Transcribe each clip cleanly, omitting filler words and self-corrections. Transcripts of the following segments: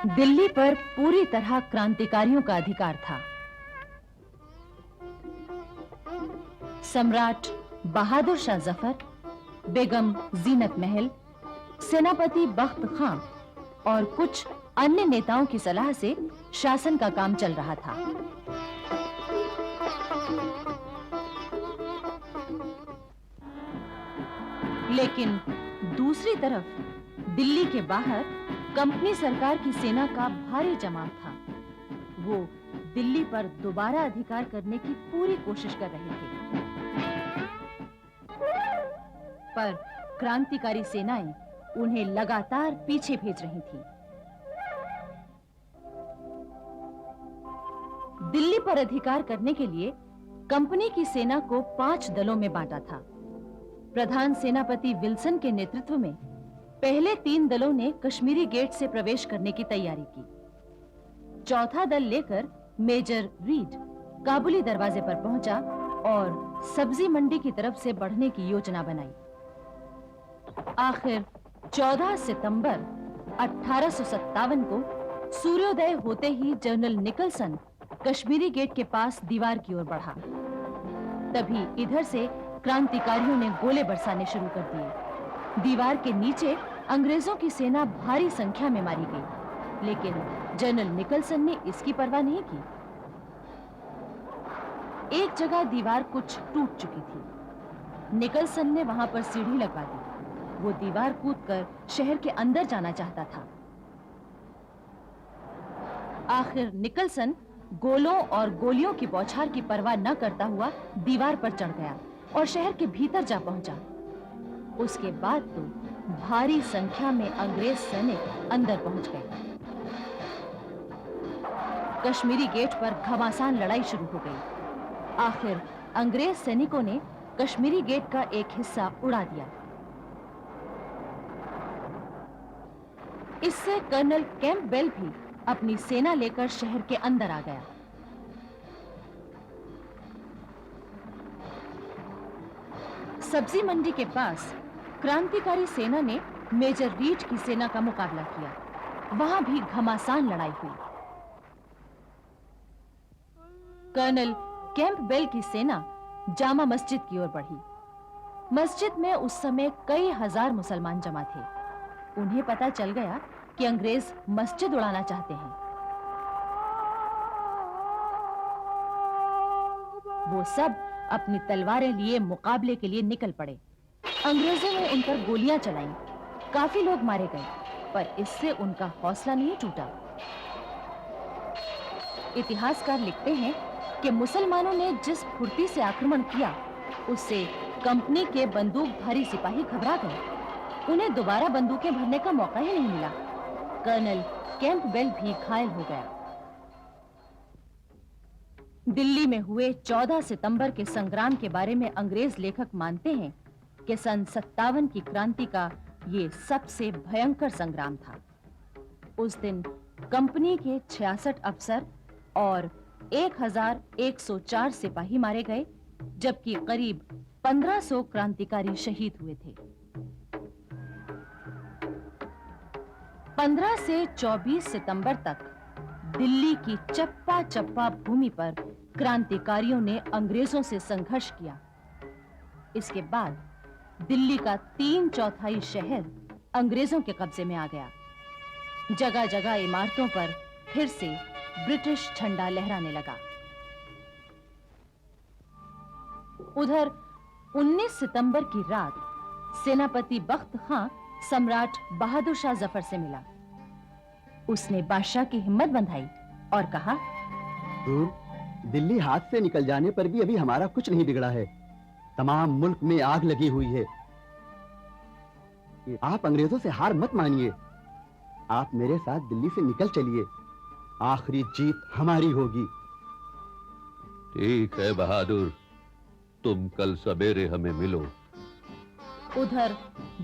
दिल्ली पर पूरी तरह क्रांतिकारियों का अधिकार था। सम्राट बहादुर शाह जफर, बेगम जीनत महल, सेनापति बख्त खां और कुछ अन्य नेताओं की सलाह से शासन का काम चल रहा था। लेकिन दूसरी तरफ दिल्ली के बाहर कंपनी सरकार की सेना का भारी जमाव था। वो दिल्ली पर दोबारा अधिकार करने की पूरी कोशिश कर रहे थे, पर क्रांतिकारी सेनाएं उन्हें लगातार पीछे भेज रही थीं। दिल्ली पर अधिकार करने के लिए कंपनी की सेना को 5 दलों में बांटा था। प्रधान सेनापति विल्सन के नेतृत्व में पहले 3 दलों ने कश्मीरी गेट से प्रवेश करने की तैयारी की। चौथा दल लेकर मेजर रीड काबुली दरवाजे पर पहुंचा और सब्जी मंडी की तरफ से बढ़ने की योजना बनाई। आखिर 14 सितंबर 1857 को सूर्योदय होते ही जनरल निकलसन कश्मीरी गेट के पास दीवार की ओर बढ़ा। तभी इधर से क्रांतिकारियों ने गोले बरसाने शुरू कर दिए। दीवार के नीचे अंग्रेजों की सेना भारी संख्या में मारी गई, लेकिन जनरल निकलसन ने इसकी परवाह नहीं की। एक जगह दीवार कुछ टूट चुकी थी। निकलसन ने वहां पर सीढ़ी लगवा दी। वो दीवार कूदकर शहर के अंदर जाना चाहता था। आखिर निकलसन गोलों और गोलियों की बौछार की परवाह न करता हुआ दीवार पर चढ़ गया और शहर के भीतर जा पहुंचा। उसके बाद तो भारी संख्या में अंग्रेज सैनिक अंदर पहुंच गए। कश्मीरी गेट पर घमासान लड़ाई शुरू हो गई। आखिर अंग्रेज सैनिकों ने कश्मीरी गेट का एक हिस्सा उड़ा दिया। इससे कर्नल कैंपबेल भी अपनी सेना लेकर शहर के अंदर आ गया। सब्जी मंडी के पास क्रांतिकारी सेना ने मेजर रीड की सेना का मुकाबला किया। वहां भी घमासान लड़ाई हुई। कर्नल कैंपबेल की सेना जामा मस्जिद की ओर बढ़ी। मस्जिद में उस समय कई हजार मुसलमान जमा थे। उन्हें पता चल गया कि अंग्रेज मस्जिद उड़ाना चाहते हैं। वो सब अपनी तलवारें लिए मुकाबले के लिए निकल पड़े। अंग्रेजों ने उन पर गोलियां चलाईं। काफी लोग मारे गए, पर इससे उनका हौसला नहीं टूटा। इतिहासकार लिखते हैं कि मुसलमानों ने जिस फुर्ती से आक्रमण किया, उससे कंपनी के बंदूकधारी सिपाही घबरा गए। उन्हें दोबारा बंदूकें भरने का मौका ही नहीं मिला। कर्नल कैंपबेल भी घायल हो गया। दिल्ली में हुए 14 सितंबर के संग्राम के बारे में अंग्रेज लेखक मानते हैं कि सन 57 की क्रांति का ये सबसे भयंकर संग्राम था। उस दिन कंपनी के 66 अफसर और 1104 सिपाही मारे गए, जबकि करीब 1500 क्रांतिकारी शहीद हुए थे। 15 से 24 सितंबर तक दिल्ली की चप्पा चप्पा भूमि पर क्रांतिकारियों ने अंग्रेजों से संघर्ष किया। इसके बाद दिल्ली का 3/4 शहर अंग्रेजों के कब्जे में आ गया। जगह जगह इमारतों पर फिर से ब्रिटिश झंडा लहराने लगा। उधर 19 सितंबर की रात सेनापति बख्त खां सम्राट बहादुर शाह जफर से मिला। उसने बादशाह की हिम्मत बंधाई और कहा, दिल्ली हाथ से निकल जाने पर भी अभी हमारा कुछ नहीं बिगड़ा है। तमाम मुल्क में आग लगी हुई है। आप अंग्रेजों से हार मत मानिए। आप मेरे साथ दिल्ली से निकल चलिए। आखिरी जीत हमारी होगी। ठीक है बहादुर, तुम कल सवेरे हमें मिलो। उधर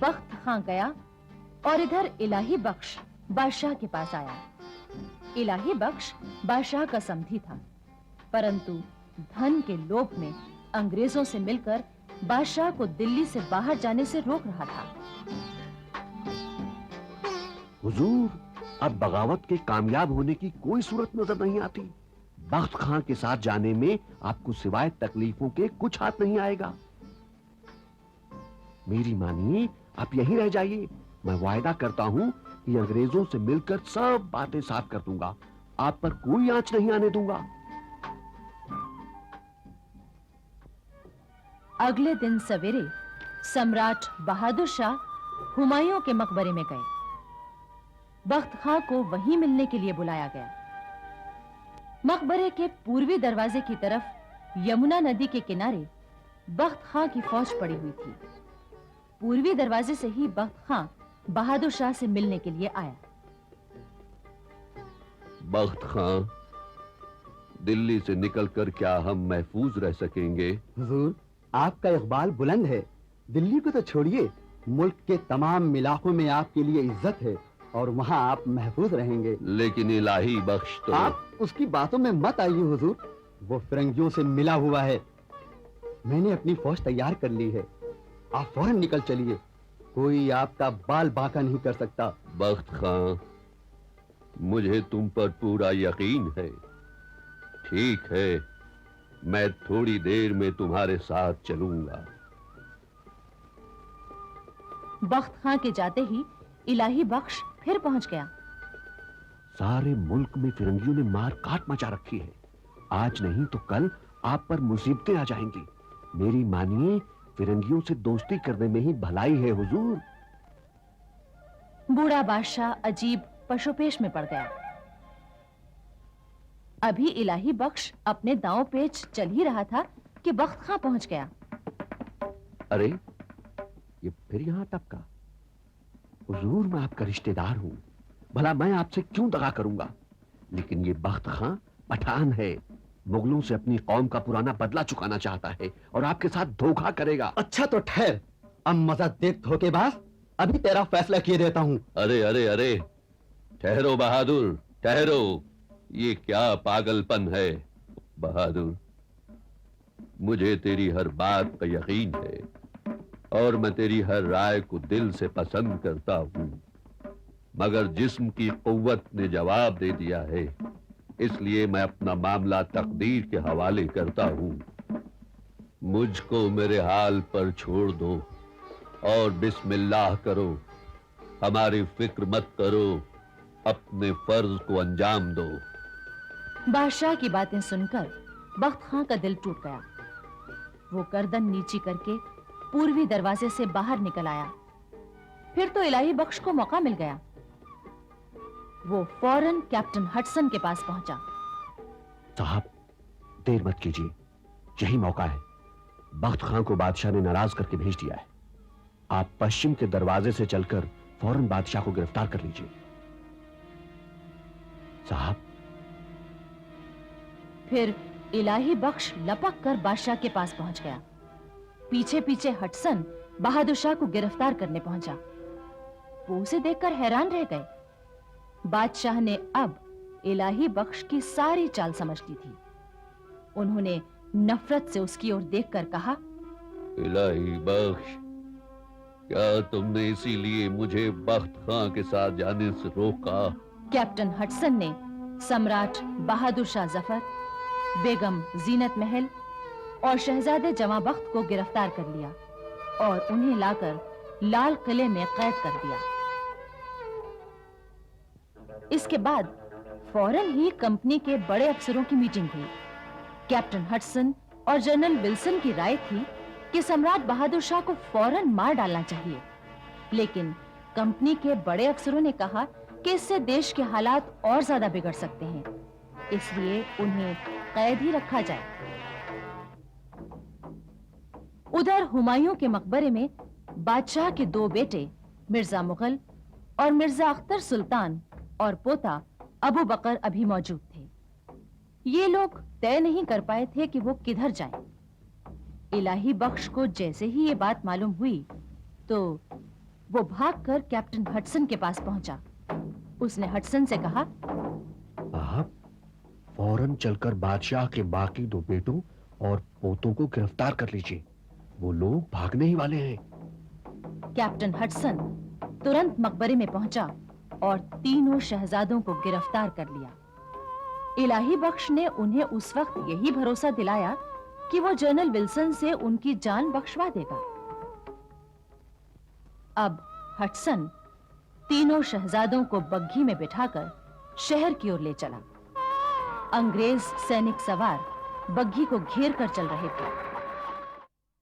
बख्त खां गया और इधर इलाही बख्श बादशाह के पास आया। इलाही बख्श बादशाह का समधी था, परंतु धन के लोभ में अंग्रेजों से मिलकर बादशाह को दिल्ली से बाहर जाने से रोक रहा था। हुजूर, अब बगावत के कामयाब होने की कोई सूरत नजर नहीं आती। बख्त खां के साथ जाने में आपको सिवाय तकलीफों के कुछ हाथ नहीं आएगा। मेरी मानिए, आप यहीं रह जाइए। मैं वायदा करता हूं कि अंग्रेजों से मिलकर सब बातें साफ कर दूंगा। आप पर कोई आंच नहीं आने दूंगा। अगले दिन सवेरे सम्राट बहादुर शाह हुमायूं के मकबरे में गए। बख्त खां को वहीं मिलने के लिए बुलाया गया। मकबरे के पूर्वी दरवाजे की तरफ यमुना नदी के किनारे बख्त खां की फौज पड़ी हुई थी। पूर्वी दरवाजे से ही बख्त खां बहादुर शाह से मिलने के लिए आया। बख्त खां, दिल्ली से निकलकर क्या हम महफूज रह सकेंगे? हुजूर, आपका इकबाल बुलंद है। दिल्ली को तो छोड़िए, मुल्क के तमाम इलाकों में आपके लिए इज्जत है और वहाँ आप महफूज रहेंगे। लेकिन इलाही बख्श तो आप उसकी बातों में मत आइए हुजूर, वो फिरंगियों से मिला हुआ है। मैंने अपनी फौज तैयार कर ली है, आप फौरन निकल चलिए। कोई आपका बाल बांका नहीं कर सकता। बख्त खां, मुझे तुम पर पूरा यकीन है। ठीक है, मैं थोड़ी देर में तुम्हारे साथ चलूंगा। बख्त खां के जाते ही इलाही बख्श फिर पहुंच गया। सारे मुल्क में फिरंगियों ने मार काट मचा रखी है। आज नहीं तो कल आप पर मुसीबतें आ जाएंगी। मेरी मानिए, फिरंगियों से दोस्ती करने में ही भलाई है हुजूर। बूढ़ा बादशाह अजीब पशुपेश में पड़ गया। अभी इलाही बख्श अपने दांव पेच चल ही रहा था कि बख्त खां पहुंच गया। अरे, ये फिर यहां टपका। हुजूर, मैं आपका रिश्तेदार हूं, भला मैं आपसे क्यों दगा करूंगा? लेकिन ये बख्त खां पठान है, मुगलों से अपनी कौम का पुराना बदला चुकाना चाहता है और आपके साथ धोखा करेगा। अच्छा तो ठहर, अब मजा देख धोखेबाज, अभी तेरा फैसला किए देता हूँ। अरे अरे अरे, ठहरो बहादुर, ठहरो। ये क्या पागलपन है? बहादुर, मुझे तेरी हर बात पर यकीन है और मैं तेरी हर राय को दिल से पसंद करता हूं, मगर जिस्म की कुव्वत ने जवाब दे दिया है, इसलिए मैं अपना मामला तकदीर के हवाले करता हूं। मुझको मेरे हाल पर छोड़ दो और बिस्मिल्लाह करो। हमारी फिक्र मत करो, अपने फर्ज को अंजाम दो। बादशाह की बातें सुनकर बख्त खां का दिल टूट गया। वो गर्दन नीची करके पूर्वी दरवाजे से बाहर निकल आया। फिर तो इलाही बख्श को मौका मिल गया। वो फौरन कैप्टन हडसन के पास पहुंचा। साहब, देर मत कीजिए, यही मौका है। बख्त खां को बादशाह ने नाराज करके भेज दिया है। आप पश्चिम के दरवाजे से चलकर फौरन बादशाह को गिरफ्तार कर लीजिए। साहब। फिर इलाही बख्श लपक कर बादशाह के पास पहुंच गया। पीछे पीछे हडसन बहादुर शाह को गिरफ्तार करने पहुंचा। वो उसे देखकर हैरान रह गए। बादशाह ने अब इलाही बख्श की सारी चाल समझ ली थी। उन्होंने नफरत से उसकी ओर देखकर कहा, इलाही बख्श, क्या तुमने इसीलिए मुझे बख्त खां के साथ जाने से रोका? कैप्टन हडसन ने सम्राट बहादुर शाह जफर, बेगम जीनत महल और शहजादे जवां बख्त को गिरफ्तार कर लिया और उन्हें लाकर लाल किले में कैद कर दिया। इसके बाद फौरन ही कंपनी के बड़े अफसरों की मीटिंग हुई। कैप्टन हडसन और जनरल विल्सन की राय थी कि सम्राट बहादुर शाह को फौरन मार डालना चाहिए, लेकिन कंपनी के बड़े अफसरों ने कहा कि इससे देश के हालात और ज्यादा बिगड़ सकते हैं, इसलिए उन्हें कैद ही रखा जाए। उधर हुमायूं के मकबरे में बादशाह के दो बेटे मिर्जा मुगल और मिर्जा अख्तर सुल्तान और पोता अबू बकर अभी मौजूद थे। ये लोग तय नहीं कर पाए थे कि वो किधर जाएं। इलाही बख्श को जैसे ही ये बात मालूम हुई तो वो भागकर कैप्टन हडसन के पास पहुंचा। उसने हडसन से कहा, आप फौरन चलकर बादशाह के बाकी दो बेटों और पोतों को गिरफ्तार कर लीजिए। वो लोग भागने ही वाले हैं। कैप्टन हडसन तुरंत मकबरे में पहुंचा और तीनों शहजादों को गिरफ्तार कर लिया। इलाही बख्श ने उन्हें उस वक्त यही भरोसा दिलाया कि वो जनरल विल्सन से उनकी जान बख्शवा देगा। अब हटसन तीनों शहजादों को बग्घी में बिठाकर शहर की ओर ले चला। अंग्रेज सैनिक सवार बग्घी को घेर कर चल रहे थे।